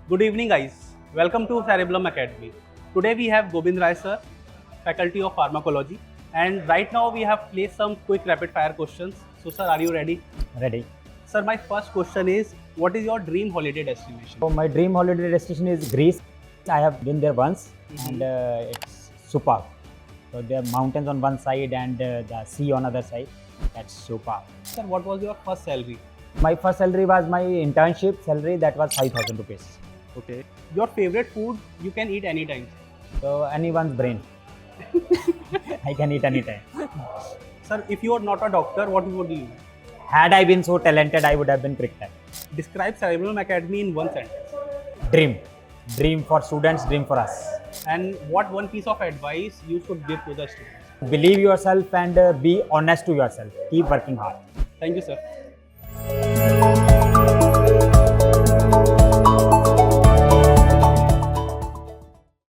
Good evening, guys. Welcome to Cerebellum Academy. Today we have Gobind Rai sir, faculty of Pharmacology, and right now we have placed some quick rapid fire questions. So, sir, are you ready? Ready. Sir, my first question is, what is your dream holiday destination? So my dream holiday destination is Greece. I have been there once and it's superb. So there are mountains on one side and the sea on other side. That's superb. Sir, what was your first salary? My first salary was my internship salary, that was 5,000 rupees. Okay. Your favorite food you can eat anytime. So anyone's brain. I can eat anytime. Sir, if you are not a doctor, what would you do? Had I been so talented, I would have been cricketer. Describe Cerebellum Academy in one sentence. Dream. Dream for students, dream for us. And what one piece of advice you should give to the students? Believe yourself and be honest to yourself. Keep working hard. Thank you, sir.